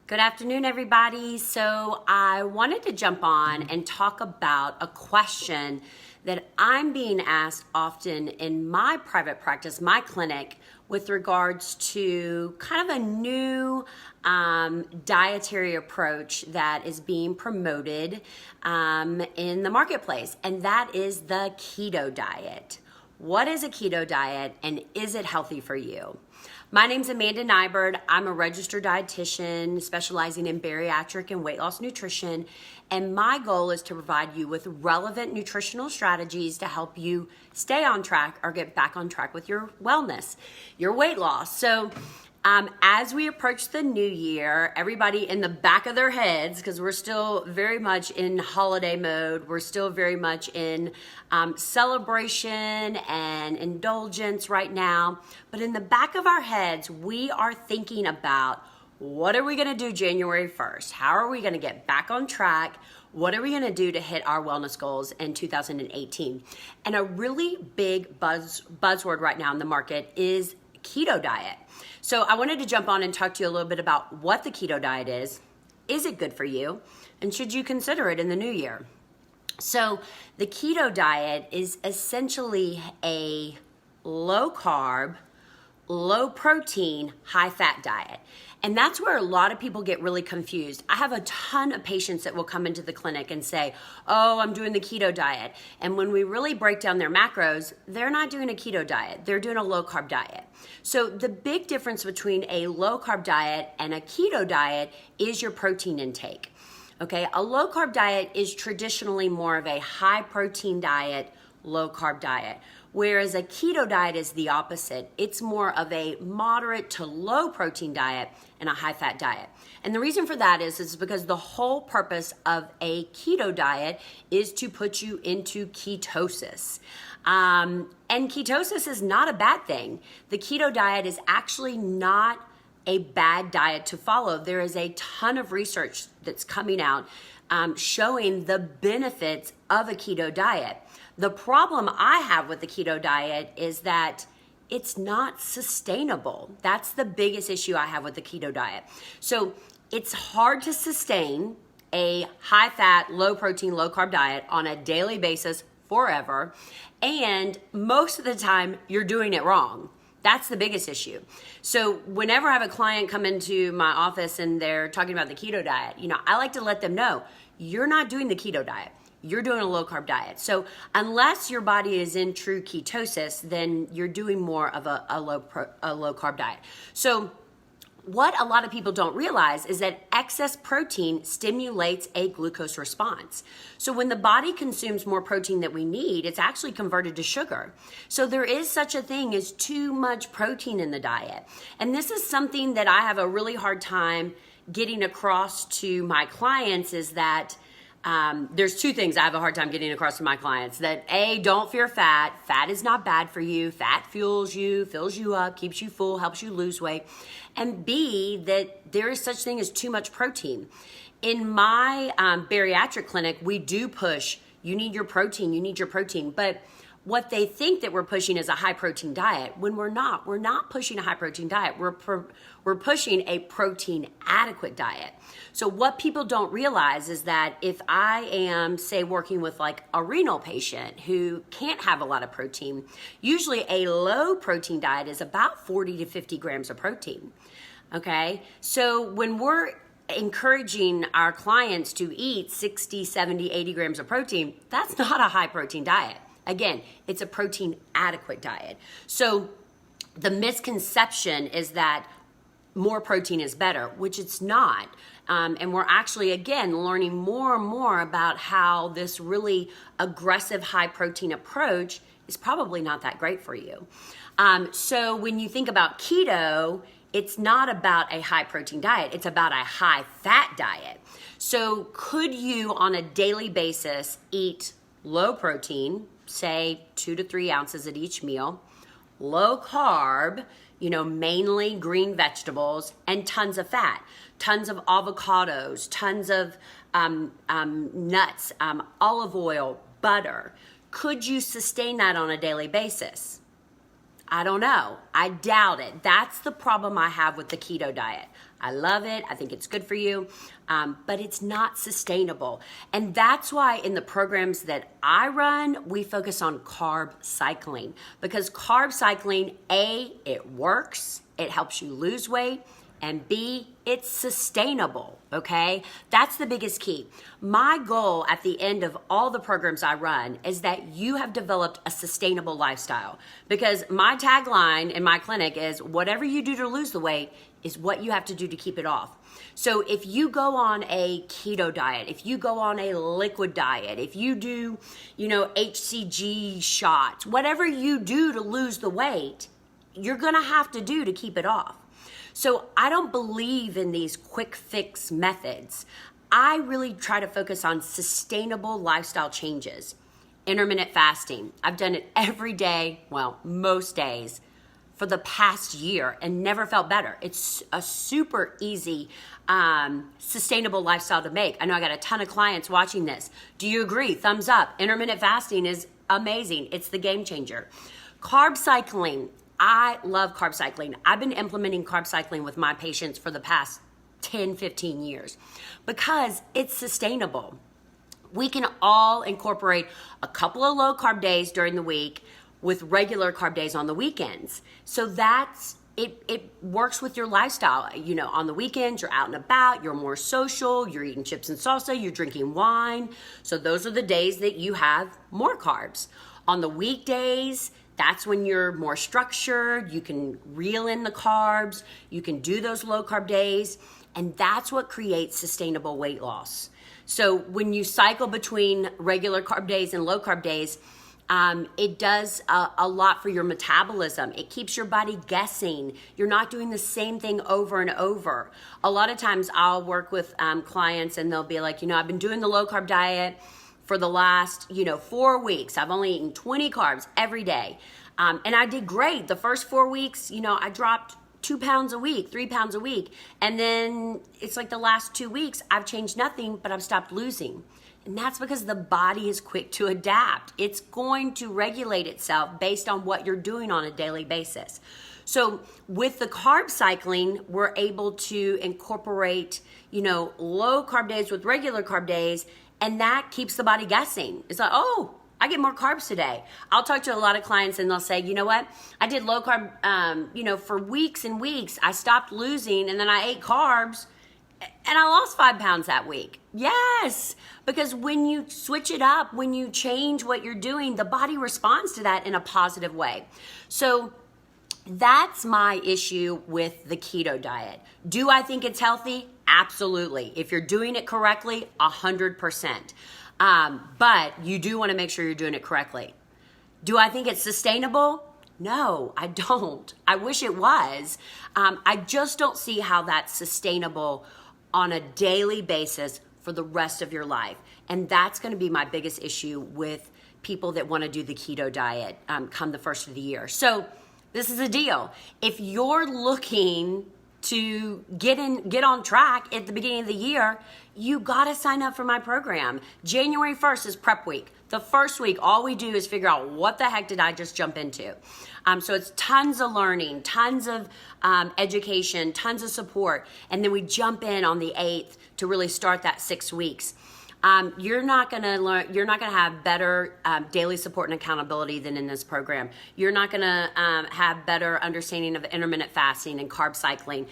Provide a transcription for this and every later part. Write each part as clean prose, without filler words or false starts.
Good afternoon, everybody. So I wanted to jump on and talk about a question that I'm being asked often in my private practice, my clinic, with regards to kind of a new dietary approach that is being promoted in the marketplace, and that is the keto diet. What is a keto diet, and is it healthy for you? My name's Amanda Nyberg. I'm a registered dietitian specializing in bariatric and weight loss nutrition, and my goal is to provide you with relevant nutritional strategies to help you stay on track or get back on track with your wellness, your weight loss. So as we approach the new year, everybody in the back of their heads, because we're still very much in holiday mode, we're still very much in celebration and indulgence right now, but in the back of our heads, we are thinking about what are we going to do January 1st? How are we going to get back on track? What are we going to do to hit our wellness goals in 2018? And a really big buzzword right now in the market is keto diet. So I wanted to jump on and talk to you a little bit about what the keto diet is it good for you, and should you consider it in the new year? So the keto diet is essentially a low carb, low protein, high fat diet. And that's where a lot of people get really confused. I have a ton of patients that will come into the clinic and say, oh, I'm doing the keto diet. And when we really break down their macros, they're not doing a keto diet. They're doing a low carb diet. So the big difference between a low carb diet and a keto diet is your protein intake. Okay, a low carb diet is traditionally more of a high protein diet, low carb diet. Whereas a keto diet is the opposite. It's more of a moderate to low protein diet and a high fat diet. And the reason for that is because the whole purpose of a keto diet is to put you into ketosis. And ketosis is not a bad thing. The keto diet is actually not a bad diet to follow. There is a ton of research that's coming out showing the benefits of a keto diet. The problem I have with the keto diet is that it's not sustainable. That's the biggest issue I have with the keto diet. So it's hard to sustain a high fat, low protein, low carb diet on a daily basis forever. And most of the time you're doing it wrong. That's the biggest issue. So whenever I have a client come into my office and they're talking about the keto diet, I like to let them know, you're not doing the keto diet. You're doing a low carb diet. So unless your body is in true ketosis, then you're doing more of a low carb diet. So what a lot of people don't realize is that excess protein stimulates a glucose response. So when the body consumes more protein than we need, it's actually converted to sugar. So there is such a thing as too much protein in the diet. And this is something that I have a really hard time getting across to my clients, is that there's two things I have a hard time getting across to my clients. That A, don't fear fat. Fat is not bad for you. Fat fuels you, fills you up, keeps you full, helps you lose weight. And B, that there is such thing as too much protein. In my bariatric clinic, we do push, you need your protein. But what they think that we're pushing is a high protein diet, when we're not. We're not pushing a high protein diet. We're pushing a protein adequate diet. So what people don't realize is that if I am, say, working with like a renal patient who can't have a lot of protein, usually a low protein diet is about 40 to 50 grams of protein. Okay, so when we're encouraging our clients to eat 60, 70, 80 grams of protein, that's not a high protein diet. Again, it's a protein adequate diet. So the misconception is that more protein is better, which it's not. And we're actually, again, learning more and more about how this really aggressive high protein approach is probably not that great for you. So when you think about keto, it's not about a high protein diet. It's about a high fat diet. So could you on a daily basis eat low protein, say 2 to 3 ounces at each meal, low carb, mainly green vegetables, and tons of fat, tons of avocados, tons of nuts, olive oil, butter? Could you sustain that on a daily basis? I don't know. I doubt it. That's the problem I have with the keto diet. I love it. I think it's good for you, but it's not sustainable. And that's why in the programs that I run, we focus on carb cycling, because carb cycling, A, it works. It helps you lose weight. And B, it's sustainable, okay? That's the biggest key. My goal at the end of all the programs I run is that you have developed a sustainable lifestyle, because my tagline in my clinic is whatever you do to lose the weight is what you have to do to keep it off. So if you go on a keto diet, if you go on a liquid diet, if you do, HCG shots, whatever you do to lose the weight, you're gonna have to do to keep it off. So I don't believe in these quick fix methods. I really try to focus on sustainable lifestyle changes. Intermittent fasting. I've done it every day, well, most days for the past year and never felt better. It's a super easy, sustainable lifestyle to make. I know I got a ton of clients watching this. Do you agree? Thumbs up. Intermittent fasting is amazing. It's the game changer. Carb cycling. I love carb cycling. I've been implementing carb cycling with my patients for the past 10, 15 years because it's sustainable. We can all incorporate a couple of low carb days during the week with regular carb days on the weekends. So that's it works with your lifestyle. On the weekends, you're out and about, you're more social, you're eating chips and salsa, you're drinking wine. So those are the days that you have more carbs. On the weekdays, that's when you're more structured, you can reel in the carbs, you can do those low carb days, and that's what creates sustainable weight loss. So when you cycle between regular carb days and low carb days, it does a lot for your metabolism. It keeps your body guessing. You're not doing the same thing over and over. A lot of times I'll work with clients and they'll be like, I've been doing the low carb diet for the last, 4 weeks. I've only eaten 20 carbs every day. And I did great. The first 4 weeks, I dropped 2 pounds a week, 3 pounds a week. And then it's like the last 2 weeks, I've changed nothing, but I've stopped losing. And that's because the body is quick to adapt. It's going to regulate itself based on what you're doing on a daily basis. So with the carb cycling, we're able to incorporate, low carb days with regular carb days, and that keeps the body guessing. It's like, oh, I get more carbs today. I'll talk to a lot of clients and they'll say, you know what? I did low carb, for weeks and weeks. I stopped losing and then I ate carbs and I lost 5 pounds that week. Yes, because when you switch it up, when you change what you're doing, the body responds to that in a positive way. So that's my issue with the keto diet. Do I think it's healthy? Absolutely. If you're doing it correctly, 100%. But you do want to make sure you're doing it correctly. Do I think it's sustainable? No, I don't. I wish it was. I just don't see how that's sustainable on a daily basis for the rest of your life. And that's going to be my biggest issue with people that want to do the keto diet come the first of the year. So this is a deal. If you're looking to get on track at the beginning of the year, you got to sign up for my program. January 1st is prep week. The first week, all we do is figure out what the heck did I just jump into. So it's tons of learning, tons of education, tons of support. And then we jump in on the 8th to really start that 6 weeks. You're not gonna have better daily support and accountability than in this program. You're not gonna have better understanding of intermittent fasting and carb cycling,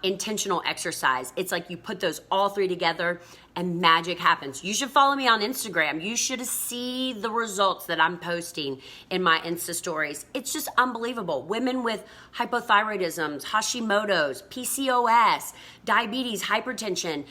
intentional exercise. It's like you put those all three together and magic happens. You should follow me on Instagram. You should see the results that I'm posting in my Insta stories. It's just unbelievable. Women with hypothyroidism, Hashimoto's, PCOS, diabetes, hypertension,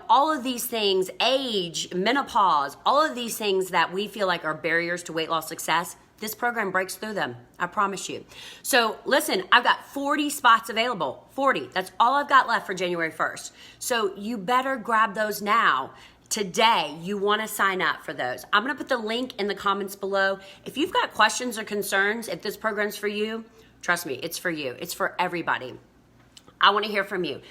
all of these things, age, menopause, all of these things that we feel like are barriers to weight loss success, this program breaks through them. I promise you. So listen, I've got 40 spots available. 40. That's all I've got left for January 1st. So you better grab those now. Today, you want to sign up for those. I'm going to put the link in the comments below. If you've got questions or concerns, if this program's for you, trust me, it's for you. It's for everybody. I want to hear from you.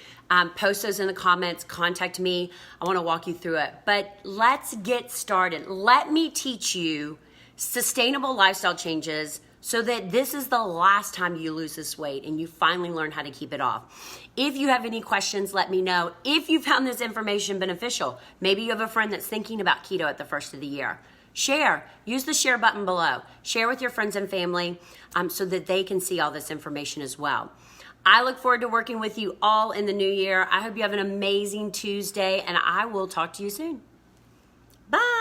Post those in the comments. Contact me. I want to walk you through it. But let's get started. Let me teach you sustainable lifestyle changes so that this is the last time you lose this weight and you finally learn how to keep it off. If you have any questions, let me know. If you found this information beneficial, maybe you have a friend that's thinking about keto at the first of the year. Share. Use the share button below. Share with your friends and family so that they can see all this information as well. I look forward to working with you all in the new year. I hope you have an amazing Tuesday, and I will talk to you soon. Bye.